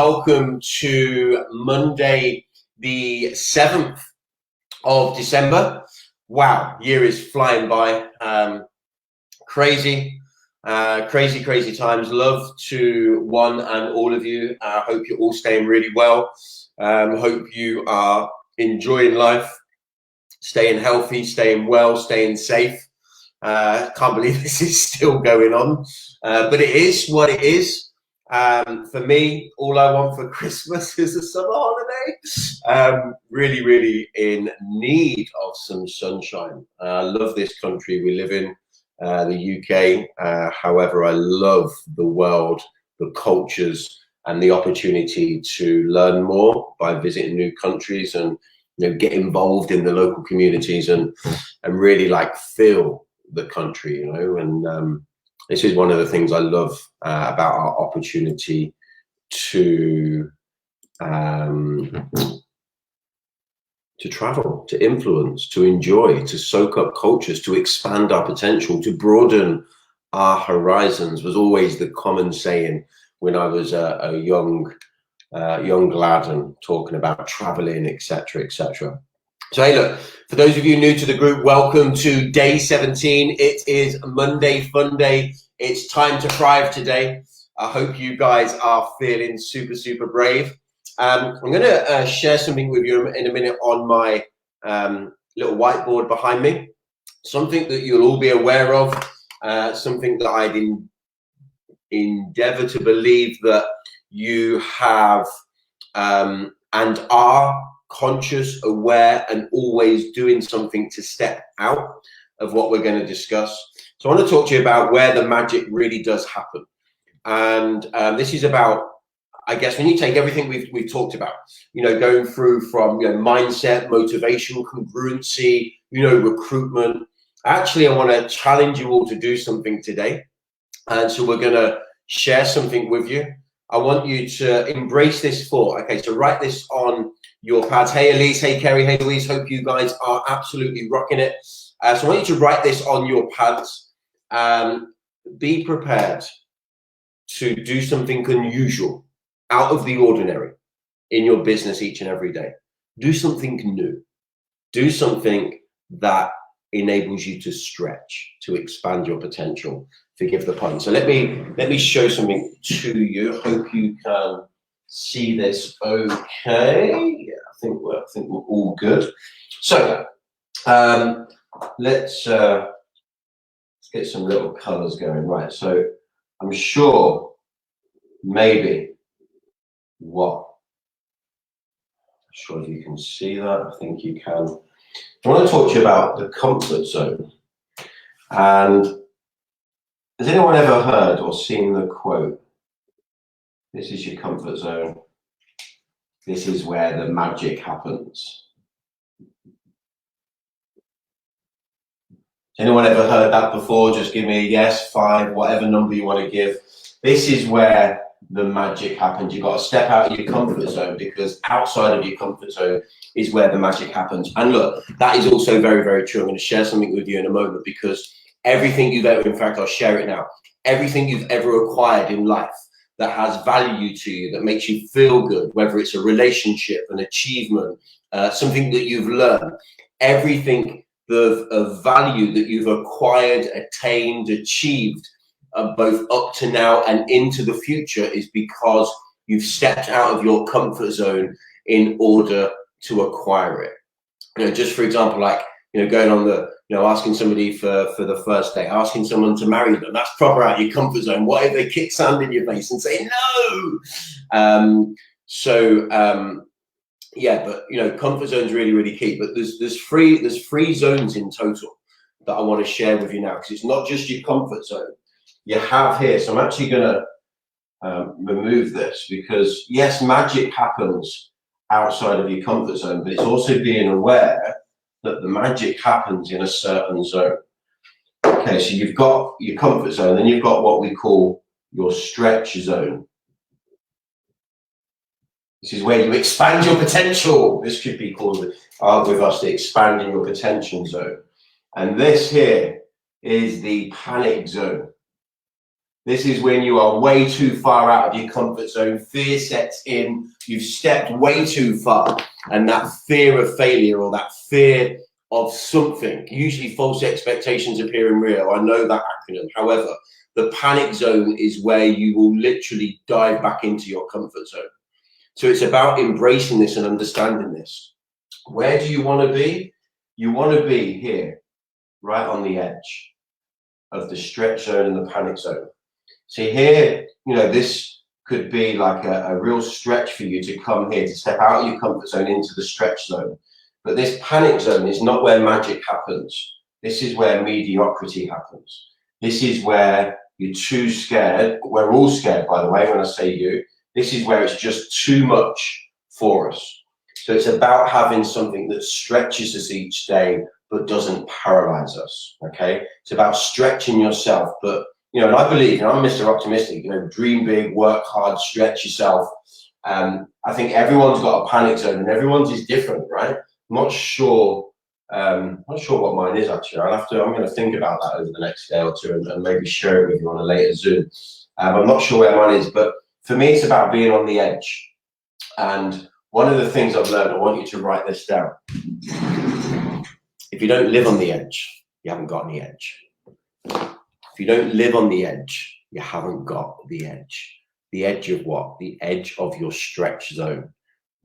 welcome to Monday, the 7th of December. Wow, year is flying by. Crazy times. Love to one and all of you. I hope you're all staying really well. Hope you are enjoying life, staying healthy, staying well, staying safe. Can't believe this is still going on, but it is what it is. For me, all I want for Christmas is a summer holiday. Really in need of some sunshine. I love this country we live in, the UK. However, I love the world, the cultures, and the opportunity to learn more by visiting new countries and get involved in the local communities and really feel the country, and this is one of the things I love about our opportunity to travel, to influence, to enjoy, to soak up cultures, to expand our potential, to broaden our horizons was always the common saying when I was a young lad and talking about traveling, etc., etc. So hey, look, for those of you new to the group, welcome to day 17. It is Monday, Funday. It's time to thrive today. I hope you guys are feeling super brave. I'm going to share something with you in a minute on my little whiteboard behind me. Something that you'll all be aware of, something that I'd endeavor to believe that you have and are conscious, aware, and always doing something to step out of what we're going to discuss. So I want to talk to you about where the magic really does happen. And this is about, I guess, when you take everything we've talked about, going through from mindset, motivation, congruency, recruitment. Actually, I want to challenge you all to do something today. And so we're going to share something with you. I want you to embrace this thought. Okay, so write this on your pads. Hey, Elise. Hey, Kerry. Hey, Louise. Hope you guys are absolutely rocking it. So I want you to write this on your pads. Be prepared to do something unusual, out of the ordinary in your business each and every day. Do something new. Do something that enables you to stretch, to expand your potential. Forgive the pun. So let me show something to you. Hope you can see this okay. Yeah, I think we're all good. So let's get some little colors going. Right. So I'm sure maybe what? I'm sure if you can see that. I think you can. I want to talk to you about the comfort zone. And has anyone ever heard or seen the quote, "This is your comfort zone. This is where the magic happens"? Anyone ever heard that before? Just give me a yes, 5, whatever number you want to give. This is where the magic happens. You've got to step out of your comfort zone, because outside of your comfort zone is where the magic happens. And look, that is also very true. I'm going to share something with you in a moment, because everything you've ever, in fact, I'll share it now, everything you've ever acquired in life that has value to you, that makes you feel good, whether it's a relationship, an achievement, something that you've learned, everything of value that you've acquired, attained, achieved, both up to now and into the future, is because you've stepped out of your comfort zone in order to acquire it. Just for example, going on the, asking somebody for the first date, asking someone to marry them, that's proper out of your comfort zone. What if they kick sand in your face and say no? Yeah, but comfort zone is really key. But there's three zones in total that I want to share with you now, because it's not just your comfort zone. You have here, so I'm actually going to remove this, because yes, magic happens outside of your comfort zone, but it's also being aware that the magic happens in a certain zone. Okay, so you've got your comfort zone, then you've got what we call your stretch zone. This is where you expand your potential. This could be called with us the expanding your potential zone. And this here is the panic zone. This is when you are way too far out of your comfort zone. Fear sets in. You've stepped way too far. And that fear of failure or that fear of something, usually false expectations appearing real. I know that acronym. However, the panic zone is where you will literally dive back into your comfort zone. So it's about embracing this and understanding this. Where do you want to be? You want to be here, right on the edge of the stretch zone and the panic zone. See here, you know, this could be like a real stretch for you to come here, to step out of your comfort zone into the stretch zone. But this panic zone is not where magic happens. This is where mediocrity happens. This is where you're too scared. We're all scared, by the way, when I say you. This is where it's just too much for us. So it's about having something that stretches us each day, but doesn't paralyze us, okay? It's about stretching yourself, but, you know, and I believe, and I'm Mr. Optimistic, you know, dream big, work hard, stretch yourself. I think everyone's got a panic zone and everyone's is different, right? I'm not sure what mine is actually. I'm going to think about that over the next day or two and maybe share it with you on a later Zoom. I'm not sure where mine is, but for me, it's about being on the edge. And one of the things I've learned, I want you to write this down. If you don't live on the edge, you haven't got any edge. If you don't live on the edge, you haven't got the edge. The edge of what? The edge of your stretch zone,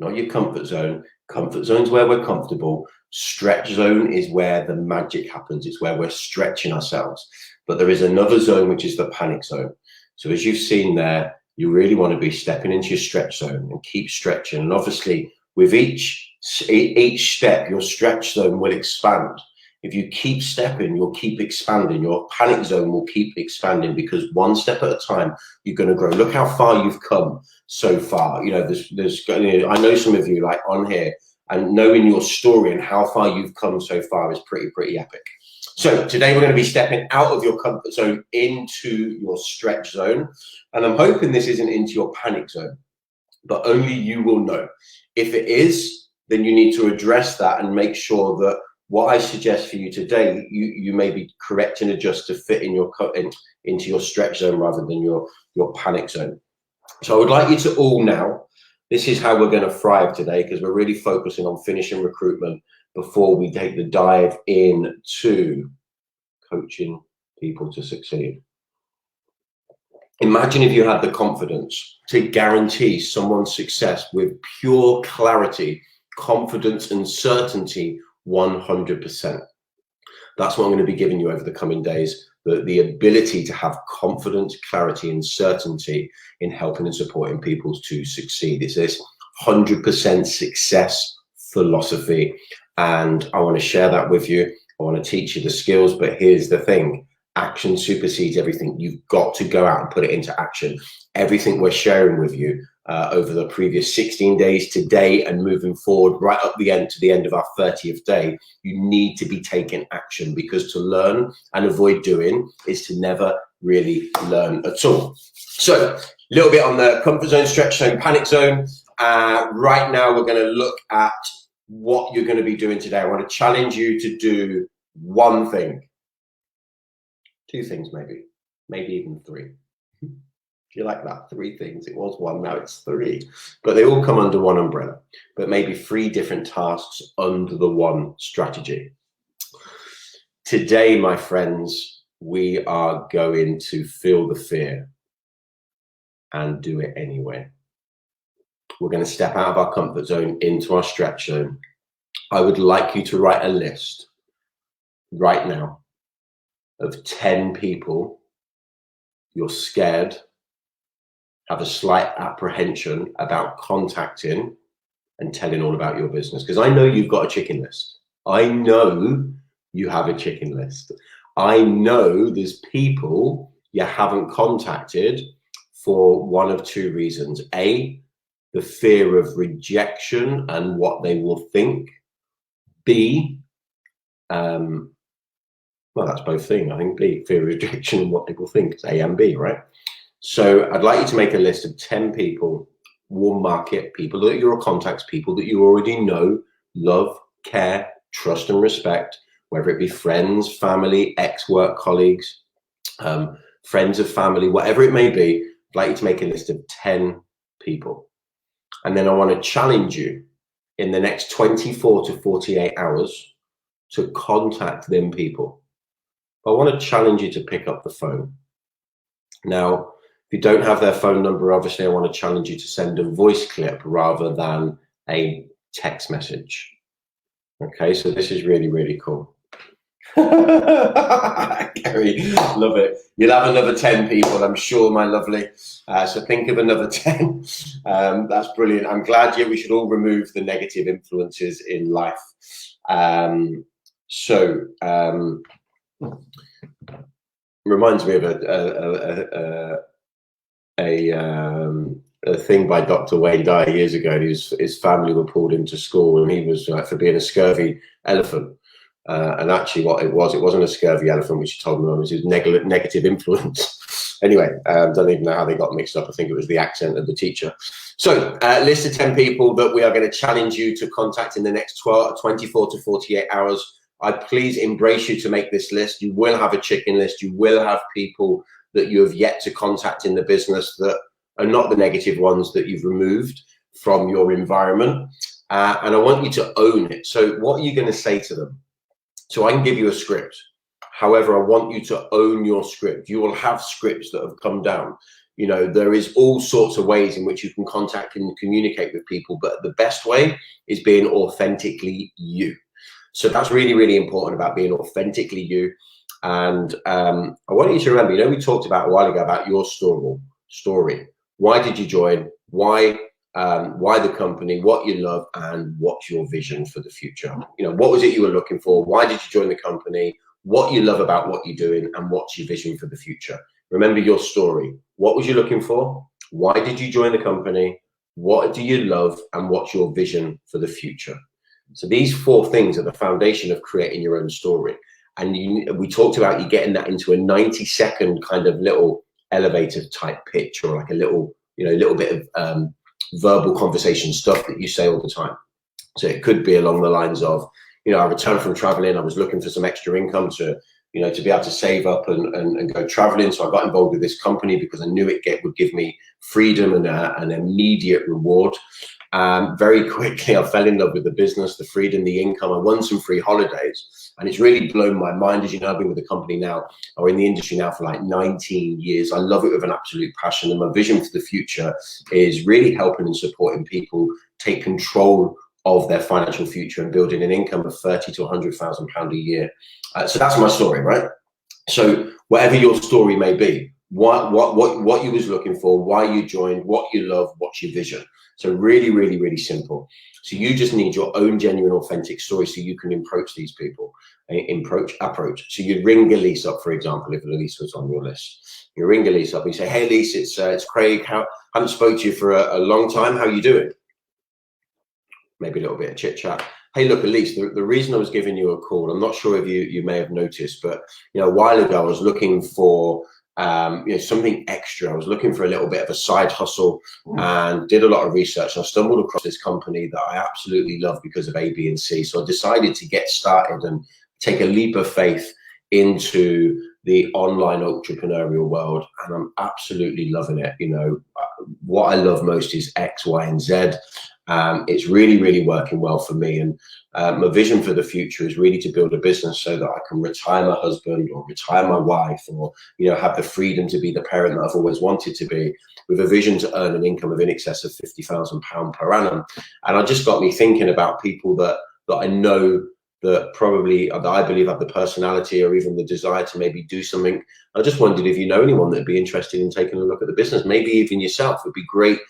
not your comfort zone. Comfort zone's where we're comfortable. Stretch zone is where the magic happens. It's where we're stretching ourselves. But there is another zone, which is the panic zone. So as you've seen there, you really want to be stepping into your stretch zone and keep stretching. And obviously, with each step, your stretch zone will expand. If you keep stepping, you'll keep expanding. Your panic zone will keep expanding because one step at a time, you're going to grow. Look how far you've come so far. You know, I know some of you like on here, and knowing your story and how far you've come so far is pretty epic. So today we're going to be stepping out of your comfort zone into your stretch zone. And I'm hoping this isn't into your panic zone, but only you will know. If it is, then you need to address that and make sure that what I suggest for you today, you maybe correct and adjust to fit in into your stretch zone rather than your panic zone. So I would like you to all now, this is how we're going to thrive today, because we're really focusing on finishing recruitment before we take the dive into coaching people to succeed. Imagine if you had the confidence to guarantee someone's success with pure clarity, confidence, and certainty 100%. That's what I'm going to be giving you over the coming days, the ability to have confidence, clarity, and certainty in helping and supporting people to succeed. It's this 100% success philosophy. And I want to share that with you. I want to teach you the skills, but here's the thing. Action supersedes everything. You've got to go out and put it into action. Everything we're sharing with you over the previous 16 days today and moving forward right up the end to the end of our 30th day, you need to be taking action, because to learn and avoid doing is to never really learn at all. So a little bit on the comfort zone, stretch zone, panic zone. Right now we're going to look at what you're going to be doing today. I want to challenge you to do one thing. Two things, maybe even three. If you like that, 3 things. It was 1, now it's 3. But they all come under one umbrella. But maybe 3 different tasks under the one strategy. Today, my friends, we are going to feel the fear and do it anyway. We're going to step out of our comfort zone into our stretch zone. I would like you to write a list right now of 10 people you're scared, have a slight apprehension about contacting and telling all about your business. Because I know you've got a chicken list. I know you have a chicken list. I know there's people you haven't contacted for one of 2 reasons. A, the fear of rejection and what they will think. B, well, that's both things. I think B, fear of rejection and what people think. It's A and B, right? So I'd like you to make a list of 10 people, warm market, people that you're contacts, people that you already know, love, care, trust, and respect, whether it be friends, family, ex-work colleagues, friends of family, whatever it may be. I'd like you to make a list of 10 people. And then I want to challenge you in the next 24 to 48 hours to contact them people. I want to challenge you to pick up the phone. Now, if you don't have their phone number, obviously I want to challenge you to send a voice clip rather than a text message. Okay, so this is really, really cool. Gary, love it. You'll have another 10 people, I'm sure, my lovely. So think of another 10. That's brilliant. I'm glad we should all remove the negative influences in life. Reminds me of a thing by Dr. Wayne Dyer years ago. His family were pulled into school, and he was for being a scurvy elephant. And actually, what it wasn't a scurvy elephant, which he told me, it was his negative influence. Anyway, don't even know how they got mixed up. I think it was the accent of the teacher. So, list of 10 people that we are going to challenge you to contact in the next 24 to 48 hours. I please embrace you to make this list. You will have a chicken list. You will have people that you have yet to contact in the business that are not the negative ones that you've removed from your environment. And I want you to own it. So what are you going to say to them? So I can give you a script. However, I want you to own your script. You will have scripts that have come down. You know, there is all sorts of ways in which you can contact and communicate with people, but the best way is being authentically you. So that's really, really important about being authentically you. And I want you to remember, you know, we talked about a while ago about your story. Why did you join? Why the company, what you love, and what's your vision for the future? You know, what was it you were looking for? Why did you join the company? What you love about what you're doing, and what's your vision for the future? Remember your story. What was you looking for? Why did you join the company? What do you love, and what's your vision for the future? So these 4 things are the foundation of creating your own story. And we talked about you getting that into a 90-second kind of little elevator type pitch, or like a little bit of verbal conversation stuff that you say all the time. So it could be along the lines of, you know, I returned from traveling. I was looking for some extra income to be able to save up and go traveling. So I got involved with this company because I knew it would give me freedom and an immediate reward. Very quickly, I fell in love with the business, the freedom, the income. I won some free holidays, and it's really blown my mind. As you know, I've been with the company now, or in the industry now, for like 19 years. I love it with an absolute passion, and my vision for the future is really helping and supporting people take control of their financial future and building an income of £30,000 to £100,000 a year. So that's my story, right? So whatever your story may be, what you was looking for, why you joined, what you love, what's your vision. So really, really, really simple. So you just need your own genuine, authentic story so you can approach these people. Approach. So you'd ring Elise up, for example, if Elise was on your list. You ring Elise up and you say, "Hey, Elise, it's Craig. Haven't spoke to you for a long time. How are you doing?" Maybe a little bit of chit chat. "Hey, look, Elise, the reason I was giving you a call, I'm not sure if you may have noticed, but a while ago I was looking for something extra. I was looking for a little bit of a side hustle and did a lot of research. I stumbled across this company that I absolutely love because of A, B, and C. So I decided to get started and take a leap of faith into the online entrepreneurial world, and I'm absolutely loving it. What I love most is X, Y, and Z. It's really, really working well for me. And my vision for the future is really to build a business so that I can retire my husband or retire my wife, or, have the freedom to be the parent that I've always wanted to be, with a vision to earn an income of in excess of £50,000 per annum. And it just got me thinking about people that I know that I believe have the personality or even the desire to maybe do something. I just wondered if you know anyone that'd be interested in taking a look at the business, maybe even yourself. It'd be great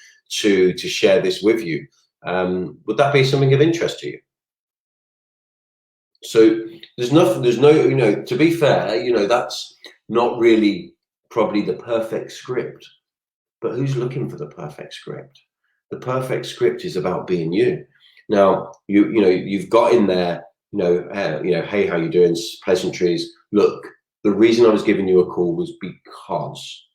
to share this with you. Would that be something of interest to you? So there's no, to be fair, that's not really probably the perfect script, but who's looking for the perfect script? The perfect script is about being you. Now, you've got in there, hey, how you doing? Pleasantries. Look, the reason I was giving you a call was because,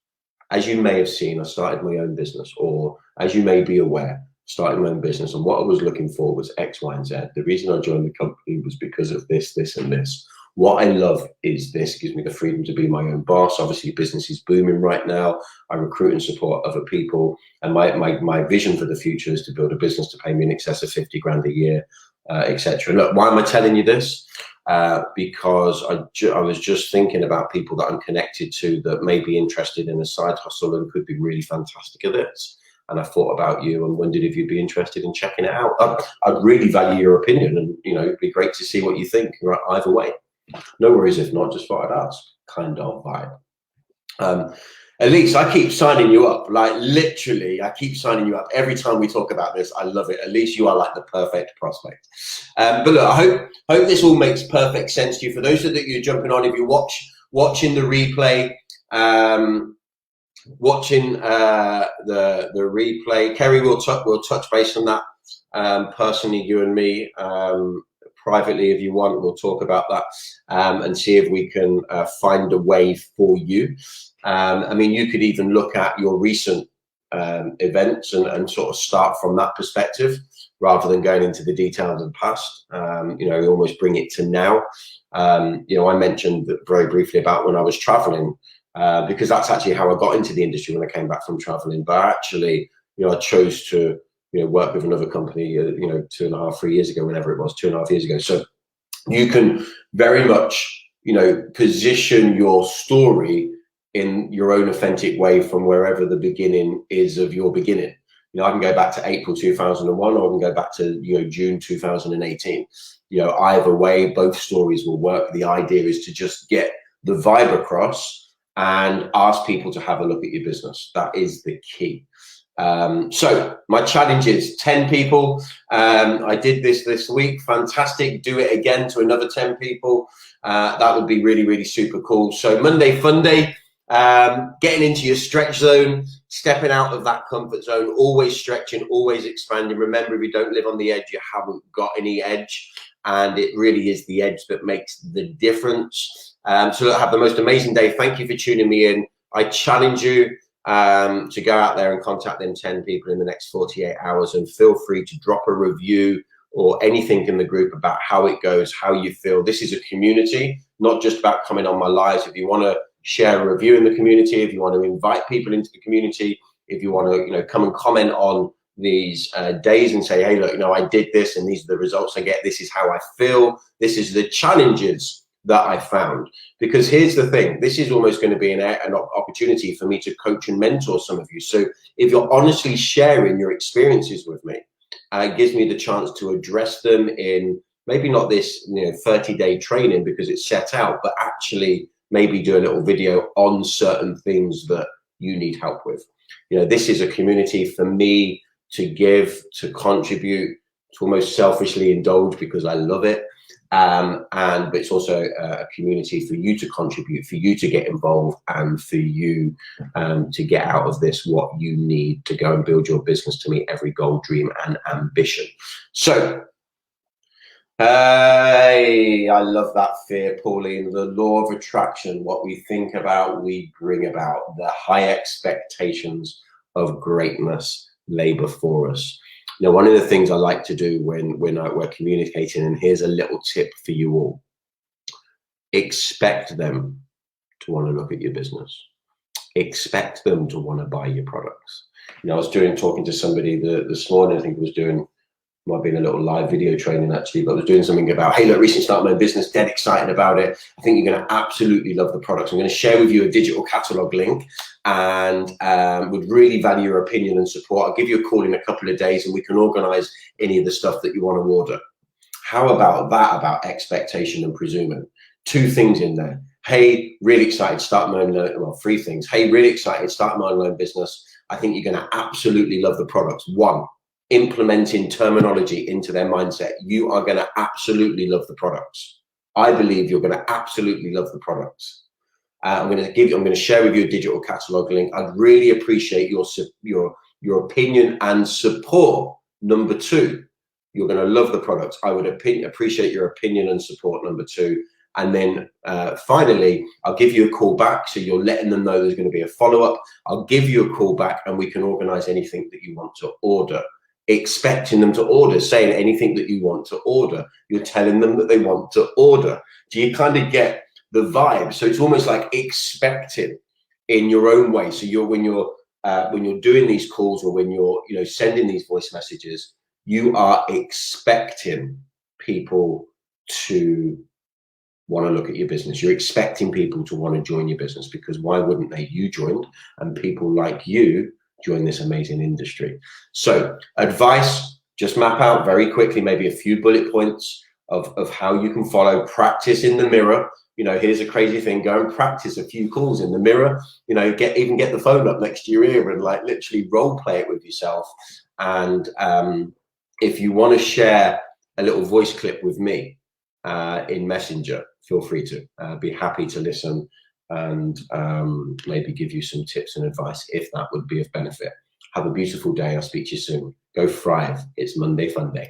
as you may have seen, I started my own business, or as you may be aware, starting my own business, and what I was looking for was X, Y, and Z. The reason I joined the company was because of this, this, and this. What I love is this gives me the freedom to be my own boss. Obviously, business is booming right now. I recruit and support other people. And my vision for the future is to build a business to pay me in excess of 50 grand a year, etc. Look, why am I telling you this? Because I was just thinking about people that I'm connected to that may be interested in a side hustle and could be really fantastic at this. And I thought about you and wondered if you'd be interested in checking it out. I'd really value your opinion, and it'd be great to see what you think. Right, either way, no worries if not. Just thought I'd ask. Kind of vibe. Elise, I keep signing you up. Like literally, I keep signing you up every time we talk about this. I love it. Elise, you are like the perfect prospect. But look, I hope this all makes perfect sense to you. For those that you're jumping on, if you're watching the replay, the replay, Kerry will touch base on that personally, you and me, privately if you want. We'll talk about that and see if we can find a way for you. I mean, you could even look at your recent events and sort of start from that perspective rather than going into the details of the past. You almost bring it to now. I mentioned very briefly about when I was traveling, because that's actually how I got into the industry when I came back from traveling. But actually, I chose to work with another company, 2.5-3 years ago, whenever it was, 2.5 years ago. So you can very much, position your story in your own authentic way from wherever the beginning is of your beginning. I can go back to April 2001, or I can go back to June 2018. Either way, both stories will work. The idea is to just get the vibe across and ask people to have a look at your business. That is the key. So my challenge is 10 people. I did this week. Fantastic. Do it again to another 10 people. That would be really, really super cool. So Monday Funday, getting into your stretch zone, stepping out of that comfort zone, always stretching, always expanding. Remember, if you don't live on the edge, you haven't got any edge. And it really is the edge that makes the difference. So have the most amazing day. Thank you for tuning me in. I challenge you to go out there and contact them 10 people in the next 48 hours, and feel free to drop a review or anything in the group about how it goes, how you feel. This is a community, not just about coming on my lives. If you want to share a review in the community, if you want to invite people into the community, if you want to come and comment on these days and say, hey, look, I did this and these are the results I get, this is how I feel, this is the challenges that I found. Because here's the thing, this is almost going to be an opportunity for me to coach and mentor some of you. So if you're honestly sharing your experiences with me, it gives me the chance to address them in maybe not this 30-day training because it's set out, but actually maybe do a little video on certain things that you need help with. This is a community for me to give, to contribute, to almost selfishly indulge because I love it. But it's also a community for you to contribute, for you to get involved, and for you to get out of this what you need to go and build your business to meet every goal, dream, and ambition. So, I love that fear, Pauline. The law of attraction, what we think about, we bring about. The high expectations of greatness lay before us. One of the things I like to do when we're communicating, and here's a little tip for you all: expect them to want to look at your business. Expect them to want to buy your products. I was talking to somebody this morning. I think I was might have been a little live video training actually, but I was doing something about, hey, look, recently started my business, dead excited about it. I think you're going to absolutely love the products. I'm going to share with you a digital catalog link, and would really value your opinion and support. I'll give you a call in a couple of days and we can organize any of the stuff that you want to order. How about that, about expectation and presuming? 2 things in there. Hey, really excited, start my own, well, 3 things. Hey, really excited, start my online business. I think you're going to absolutely love the products. 1, implementing terminology into their mindset. You are going to absolutely love the products. I believe you're going to absolutely love the products. I'm going to share with you a digital catalog link. I'd really appreciate your opinion and support. Number 2, you're going to love the products. I would appreciate your opinion and support. Number 2. And then finally, I'll give you a call back. So you're letting them know there's going to be a follow-up. I'll give you a call back and we can organize anything that you want to order. expecting them to order, saying anything that you want to order. You're telling them that they want to order. Do you kind of get the vibe? So it's almost like expecting in your own way. So when you're doing these calls, or when you're sending these voice messages, you are expecting people to want to look at your business. You're expecting people to want to join your business, because why wouldn't they? You joined, and people like you join this amazing industry. So advice, just map out very quickly, maybe a few bullet points of how you can follow. Practice in the mirror. Here's a crazy thing: go and practice a few calls in the mirror. Even get the phone up next to your ear and like literally role play it with yourself. And if you want to share a little voice clip with me in Messenger, feel free to. Be happy to listen and maybe give you some tips and advice if that would be of benefit. Have a beautiful day. I'll speak to you soon. Go thrive. It's Monday Funday.